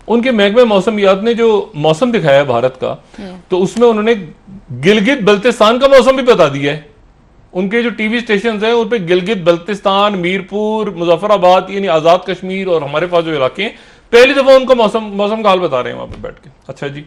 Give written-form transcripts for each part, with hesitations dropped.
उनके महकमे मौसमियात ने जो मौसम दिखाया भारत का, तो उसमें उन्होंने गिलगित बल्तिस्तान का मौसम भी बता दिया है। उनके जो टीवी स्टेशन हैं उन पे गिलगित बल्तिस्तान, मीरपुर, मुजफ्फराबाद यानी आजाद कश्मीर और हमारे पास जो इलाके हैं, पहली दफा उनका मौसम का हाल बता रहे हैं वहां पे बैठ के। अच्छा जी,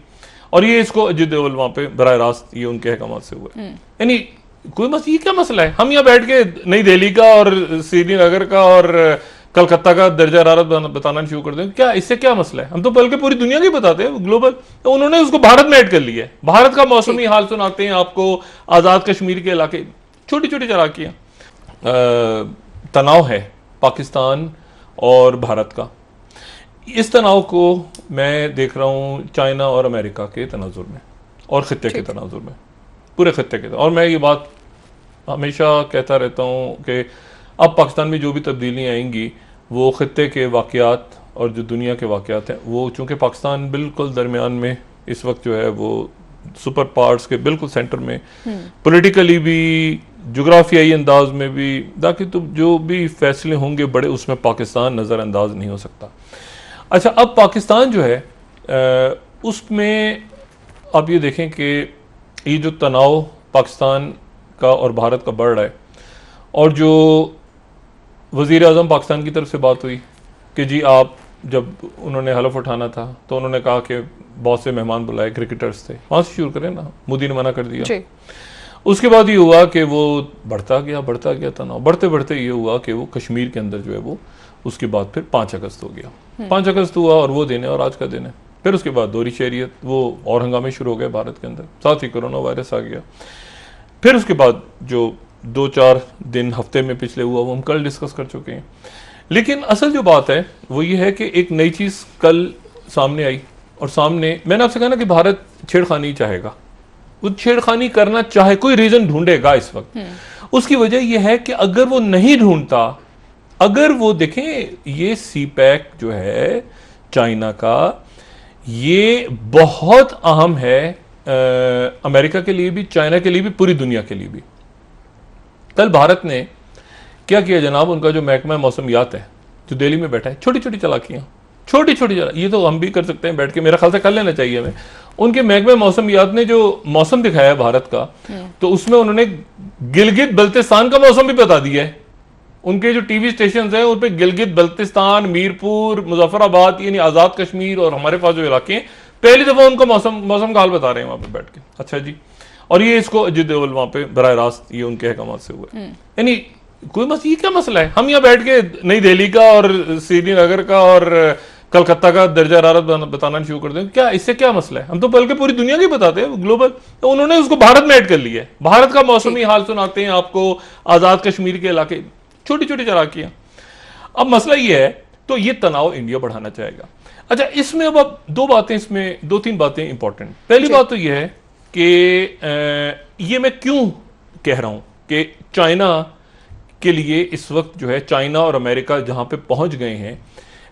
और ये इसको अजीत डोभाल वहां पे बराह रास्त ये उनके अहकाम से हुआ। यानी कोई ये क्या मसला है? हम यहाँ बैठ के नई दिल्ली का और श्रीनगर का और कलकत्ता का दर्जा हरारत बताना शुरू कर दें, क्या इससे क्या मसला है? हम तो बल्कि पूरी दुनिया की बताते हैं, ग्लोबल। तो उन्होंने उसको भारत में ऐड कर लिया है। भारत का मौसमी हाल सुनाते हैं आपको, आजाद कश्मीर के इलाके, छोटी छोटी चलाकियां। तनाव है पाकिस्तान और भारत का। इस तनाव को मैं देख रहा हूं चाइना और अमेरिका के तनाजुर में और खित्ते के तनाजुर में, पूरे खित्ते के। और मैं ये बात हमेशा कहता रहता हूं कि अब पाकिस्तान में जो भी तब्दीलियां आएंगी वो खित्ते के वाक़यात और जो दुनिया के वाक़यात हैं, वो चूँकि पाकिस्तान बिल्कुल दरमियान में इस वक्त जो है, वो सुपर पावर्स के बिल्कुल सेंटर में, पॉलिटिकली भी, जोग्राफियाई अंदाज में भी, ताकि तो जो भी फैसले होंगे बड़े, उसमें पाकिस्तान नज़रअंदाज नहीं हो सकता। अच्छा, अब पाकिस्तान जो है उसमें आप ये देखें कि ये जो तनाव पाकिस्तान का और भारत का बढ़ रहा है, और जो वज़ीर आज़म पाकिस्तान की तरफ से बात हुई कि जी आप, जब उन्होंने हलफ उठाना था तो उन्होंने कहा कि बहुत से मेहमान बुलाए, क्रिकेटर्स थे, वहाँ से शुरू करें ना, मोदी ने मना कर दिया। उसके बाद ये हुआ कि वो बढ़ता गया तनाव, बढ़ते बढ़ते ये हुआ कि वो कश्मीर के अंदर जो है वो, उसके बाद फिर 5 अगस्त हो गया। 5 अगस्त हुआ और वो दिन है और आज का दिन है। फिर उसके बाद दोहरी शहरियत, वो और हंगामे शुरू हो गए भारत के अंदर, साथ ही कोरोना वायरस आ गया। फिर उसके बाद जो 2-4 दिन हफ्ते में पिछले हुआ, वो हम कल डिस्कस कर चुके हैं। लेकिन असल जो बात है वो ये है कि एक नई चीज़ कल सामने आई, और सामने मैंने आपसे कहा ना कि भारत छेड़खानी चाहेगा, वो छेड़खानी करना चाहे, कोई रीजन ढूंढेगा इस वक्त। उसकी वजह यह है कि अगर वो नहीं ढूंढता, अगर वो देखें ये सीपैक जो है चाइना का, ये बहुत अहम है अमेरिका के लिए भी, चाइना के लिए भी, पूरी दुनिया के लिए भी। कल भारत ने क्या किया जनाब, उनका जो महकमा मौसमियात है जो दिल्ली में बैठा है, छोटी छोटी चलाकियां, छोटी छोटी ये तो हम भी कर सकते हैं बैठ के, मेरा ख्याल से कर लेना चाहिए हमें। उनके महकमे मौसमियात ने जो मौसम दिखाया है भारत का, तो उसमें उन्होंने गिलगित बल्तिस्तान का मौसम भी बता दिया है। उनके जो टीवी स्टेशन हैं उन पे गिलगित बल्तिस्तान, मीरपुर, मुजफ्फराबाद यानी आजाद कश्मीर और हमारे पास जो इलाके हैं, पहली दफा उनका मौसम का हाल बता रहे हैं वहां पे बैठ के। अच्छा जी, और ये इसको अजीत डोभाल वहां पे बराह रास्त ये उनके अहकाम से हुआ। यानी कोई ये क्या मसला है? हम यहाँ बैठ के नई दिल्ली का और श्रीनगर का और कलकत्ता का दर्जा हरारत बताना शुरू कर दें, क्या इससे क्या मसला है? हम तो बल्कि पूरी दुनिया की बताते हैं, ग्लोबल। तो उन्होंने उसको भारत में ऐड कर लिया है। भारत का मौसमी हाल सुनाते हैं आपको, आजाद कश्मीर के इलाके, छोटी छोटी चलाकियां। अब मसला ये है, तो ये तनाव इंडिया बढ़ाना चाहेगा। अच्छा, इसमें अब 2 बातें, इसमें 2-3 बातें इंपॉर्टेंट। पहली बात तो यह है कि ये मैं क्यों कह रहा हूं कि चाइना के लिए इस वक्त जो है, चाइना और अमेरिका जहां पे पहुंच गए हैं,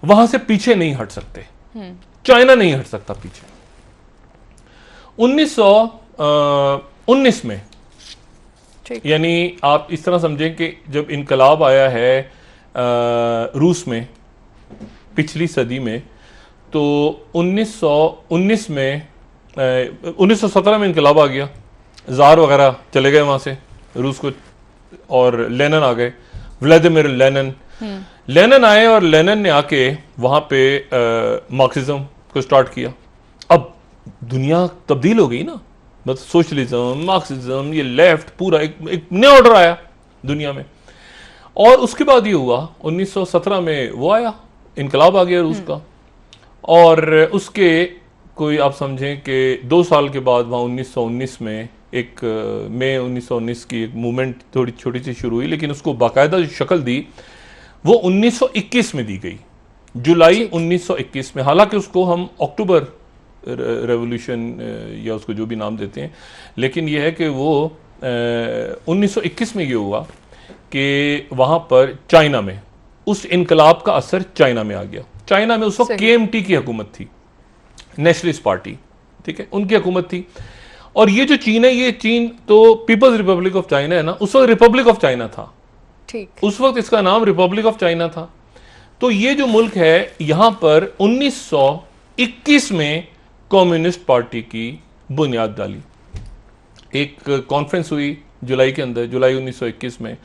वहां से पीछे नहीं हट सकते। चाइना नहीं हट सकता पीछे। 1919 में, यानी आप इस तरह समझें कि जब इनकलाब आया है रूस में पिछली सदी में, तो 1919 में 1917 में इनकलाब आ गया, जार वगैरह चले गए वहां से रूस को, और लेनिन आ गए, व्लादिमीर लेनिन आए, और लेनिन ने आके वहां पे मार्क्सिज्म को स्टार्ट किया। अब दुनिया तब्दील हो गई ना, मतलब सोशलिज्म, मार्क्सिज्म, ये लेफ्ट, पूरा एक नया ऑर्डर आया दुनिया में। और उसके बाद ये हुआ 1917 में वो आया, इनकलाब आ गया रूस का, और उसके कोई आप समझें कि 2 साल के बाद वहाँ 1919 में एक मई 1919 की एक मूवमेंट थोड़ी छोटी सी शुरू हुई, लेकिन उसको बाकायदा जो शक्ल दी वो 1921 में दी गई, जुलाई 1921 में। हालांकि उसको हम अक्टूबर रेवोल्यूशन या उसको जो भी नाम देते हैं, लेकिन यह है कि वो 1921 में ये हुआ कि वहाँ पर चाइना में उस इनकलाब का असर चाइना में आ गया। चाइना में उस वक्त KMT की हुकूमत थी, नेशनलिस्ट पार्टी, ठीक है, उनकी हुकूमत थी। और ये जो चीन है, ये चीन तो पीपल्स रिपब्लिक ऑफ चाइना है ना, उस वक्त रिपब्लिक ऑफ चाइना था, ठीक, उस वक्त इसका नाम रिपब्लिक ऑफ चाइना था। तो ये जो मुल्क है, यहां पर 1921 में कम्युनिस्ट पार्टी की बुनियाद डाली। एक कॉन्फ्रेंस हुई जुलाई के अंदर, जुलाई 1921 में,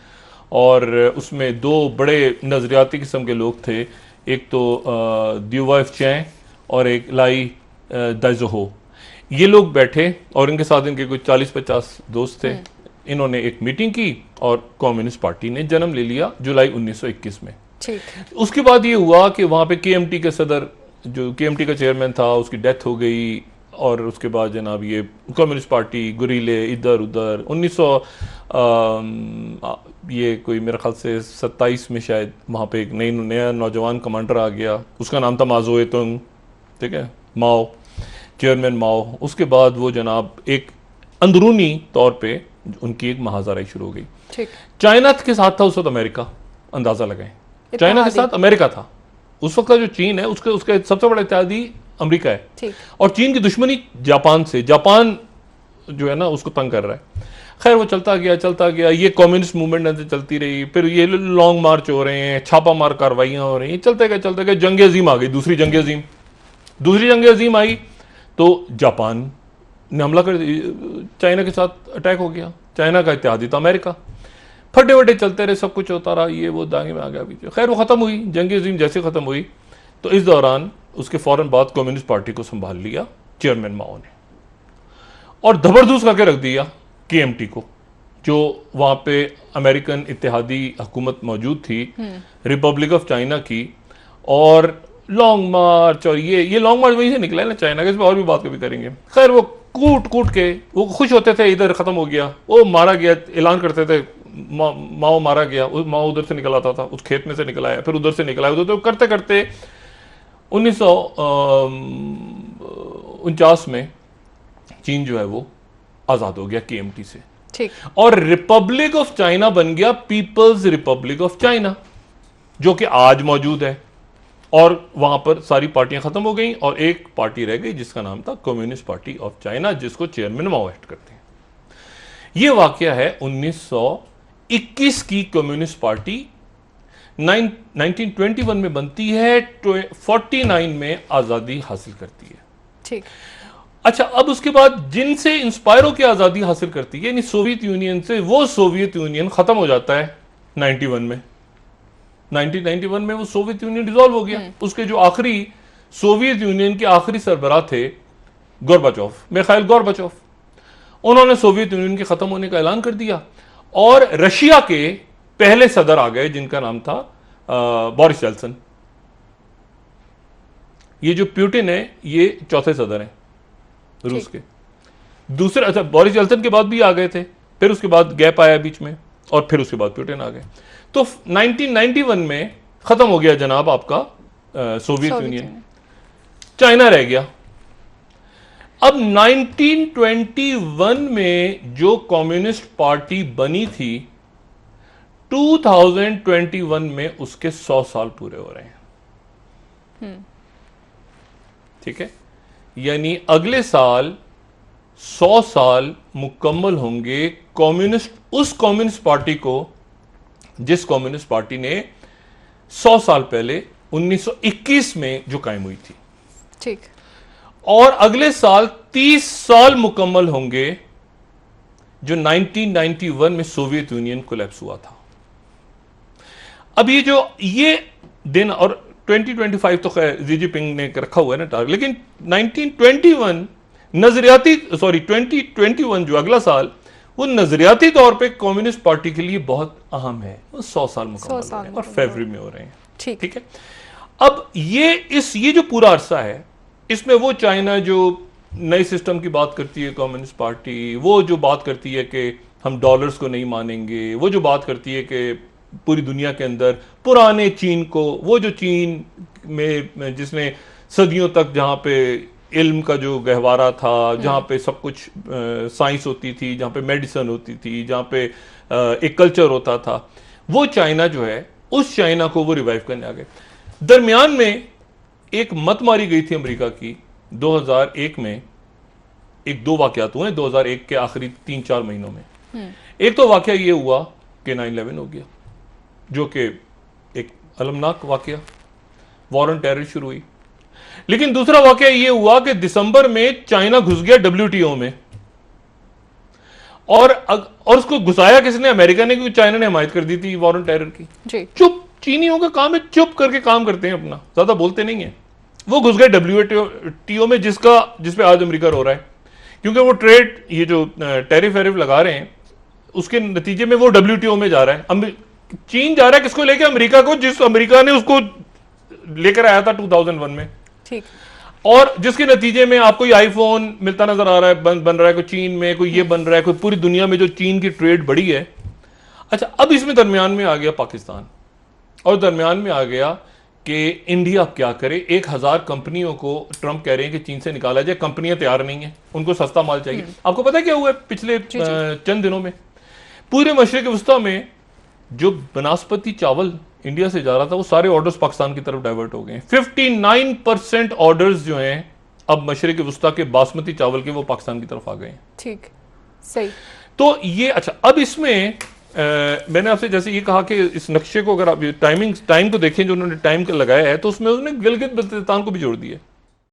और उसमें दो बड़े नज़रियाती किस्म के लोग थे, एक तो द्यूवाइफ चैं और एक लाई दाइजोहो। ये लोग बैठे और इनके साथ इनके कुछ 40-50 दोस्त थे। इन्होंने एक मीटिंग की और कम्युनिस्ट पार्टी ने जन्म ले लिया जुलाई 1921 में। ठीक। उसके बाद ये हुआ कि वहाँ पे केएमटी के सदर, जो केएमटी का चेयरमैन था, उसकी डेथ हो गई, और उसके बाद जनाब ये कम्युनिस्ट पार्टी गुरीले इधर उधर 1900 ये कोई मेरे ख्याल से 27 में शायद वहाँ पे एक नया नौजवान कमांडर आ गया, उसका नाम था माओ तुंग, ठीक है, माओ, चेयरमैन माओ। उसके बाद वो जनाब एक अंदरूनी तौर पे उनकी एक महाजाराई शुरू हो गई। ठीक। चाइना के साथ था उस वक्त अमेरिका, अंदाजा लगाएं, चाइना के साथ अमेरिका था उस वक्त का। जो चीन है उसके सबसे बड़ा इत्यादी अमेरिका है। ठीक। और चीन की दुश्मनी जापान से, जापान जो है ना उसको तंग कर रहा है। खैर वो चलता गया, ये कम्युनिस्ट मूवमेंट चलती रही, फिर ये लॉन्ग मार्च हो रहे हैं, छापा मार कार्रवाइयां हो रही हैं, चलते गए जंग अजीम आ गई, दूसरी जंग अजीम आई तो जापान ने हमला कर, चाइना के साथ अटैक हो गया। चाइना का इत्यादी था अमेरिका। फटे वटे चलते रहे, सब कुछ होता रहा, ये वो दांगे में आ गया पीछे। खैर वो खत्म हुई, जंग अजीम जैसे खत्म हुई तो इस दौरान उसके फौरन बाद कम्युनिस्ट पार्टी को संभाल लिया चेयरमैन माओ ने, और जबरदस्त करके रख दिया केएमटी को, जो वहां पे अमेरिकन इत्तेहादी हुकूमत मौजूद थी, रिपब्लिक ऑफ चाइना की। और लॉन्ग मार्च, और ये लॉन्ग मार्च वहीं से निकला है ना चाइना का, इस पर और भी बात कभी करेंगे। खैर वो कूट के वो खुश होते थे, इधर खत्म हो गया, वो मारा गया, ऐलान करते थे माओ मारा गया, माओ उधर से निकल आता था, उस खेत में से निकल आया, फिर उधर से निकल आया, उधर तो करते करते 1949 में चीन जो है वो आजाद हो गया केएमटी से। ठीक। और रिपब्लिक ऑफ चाइना बन गया पीपल्स रिपब्लिक ऑफ चाइना, जो कि आज मौजूद है। और वहां पर सारी पार्टियां खत्म हो गई और एक पार्टी रह गई जिसका नाम था कम्युनिस्ट पार्टी ऑफ चाइना, जिसको चेयरमैन माओ एक्ट करते हैं। यह वाकया है 1921 की। कम्युनिस्ट पार्टी 1921 में बनती है, 49 में आजादी हासिल करती है। ठीक। अच्छा, अब उसके बाद जिनसे इंस्पायर होकर आजादी हासिल करती है, यानी सोवियत यूनियन से, वो सोवियत यूनियन खत्म हो जाता है 91 में। 1991 में वो सोवियत यूनियन डिसॉल्व हो गया। उसके जो आखिरी सोवियत यूनियन के आखिरी सरबराह थे गोर्बाचोव, मिखाइल गोर्बाचोव, उन्होंने सोवियत यूनियन के खत्म होने का ऐलान कर दिया और रशिया के पहले सदर आ गए जिनका नाम था बोरिस येल्त्सिन। ये जो प्यूटिन है ये चौथे सदर हैं रूस के। दूसरे, अच्छा, बोरिस येल्त्सिन के बाद भी आ गए थे, फिर उसके बाद गैप आया बीच में, और फिर उसके बाद प्यूटिन आ गए। तो 1991 में खत्म हो गया जनाब आपका सोवियत यूनियन, चाइना रह गया। अब 1921 में जो कम्युनिस्ट पार्टी बनी थी, 2021 में उसके 100 साल पूरे हो रहे हैं। ठीक है, यानी अगले साल 100 साल मुकम्मल होंगे कम्युनिस्ट, उस कम्युनिस्ट पार्टी को जिस कम्युनिस्ट पार्टी ने 100 साल पहले 1921 में जो कायम हुई थी। ठीक। और अगले साल 30 साल मुकम्मल होंगे जो 1991 में सोवियत यूनियन कोलैप्स हुआ था। अब ये दिन, और 2025 तो खैर जी जिनपिंग ने रखा हुआ है ना टारगेट, लेकिन 2021 जो अगला साल, वो नजरियाती तौर पे कम्युनिस्ट पार्टी के लिए बहुत अहम है। वो 100 साल मुकम्मल हो रहे हैं और फरवरी में हो रहे हैं। ठीक है। अब ये जो पूरा अरसा है, इसमें वो चाइना जो नए सिस्टम की बात करती है कम्युनिस्ट पार्टी, वो जो बात करती है कि हम डॉलर्स को नहीं मानेंगे, वो जो बात करती है कि पूरी दुनिया के अंदर पुराने चीन को, वो जो चीन में जिसने सदियों तक, जहाँ पे इल्म का जो गहवारा था, जहाँ पे सब कुछ साइंस होती थी, जहाँ पे मेडिसिन होती थी, जहाँ पे एक कल्चर होता था, वो चाइना जो है, उस चाइना को वो रिवाइव करने आ गए। दरमियान में एक मत मारी गई थी अमेरिका की 2001 में। एक दो वाकयात हुए 2001 के आखिरी 3-4 महीनों में। एक तो वाकया ये हुआ कि 9/11 हो गया, जो कि एक अलमनाक वाकया, वॉर ऑन टेरर शुरू हुई। लेकिन दूसरा वाकया ये हुआ कि दिसंबर में चाइना घुस गया WTO में, और उसको घुसाया किसने? अमेरिका ने, क्योंकि चाइना ने हमायत कर दी थी वॉर ऑन टेरर की। चुप, चीनियों का काम है चुप करके काम करते हैं अपना, ज्यादा बोलते नहीं है। वो घुस गए WTO में, जिसपे आज अमेरिका रो रहा है, क्योंकि वो ट्रेड, ये जो टैरिफ वैरिफ लगा रहे हैं, उसके नतीजे में वो WTO में जा रहा है। चीन जा रहा है किसको लेके? अमेरिका को, जिस अमेरिका ने उसको लेकर आया था 2001 में। ठीक। और जिसके नतीजे में आपको ये आईफोन मिलता नजर आ रहा है, बन रहा है, कोई चीन में, कोई ये बन रहा है, कोई पूरी दुनिया में जो चीन की ट्रेड बढ़ी है। अच्छा, अब इसमें दरमियान में आ गया पाकिस्तान, और दरमियान में आ गया कि इंडिया अब क्या करे। 1000 कंपनियों को ट्रंप कह रहे हैं कि चीन से निकाला जाए, कंपनियां तैयार नहीं है, उनको सस्ता माल चाहिए। आपको पता है क्या हुआ है पिछले चंद दिनों में? पूरे मशरिक वस्ता में जो बनास्पति चावल इंडिया से जा रहा था, वो सारे ऑर्डर्स पाकिस्तान की तरफ डाइवर्ट हो गए। 59% ऑर्डर्स जो हैं अब मशरिक वस्ता के बासमती चावल के, वो पाकिस्तान की तरफ आ गए हैं। ठीक, सही। तो ये अच्छा, अब इसमें मैंने आपसे जैसे ये कहा कि इस नक्शे को अगर आप टाइम को देखें जो उन्होंने टाइम का लगाया है, तो उसमें उन्होंने गिलगित बल्तिस्तान को भी जोड़ दिया।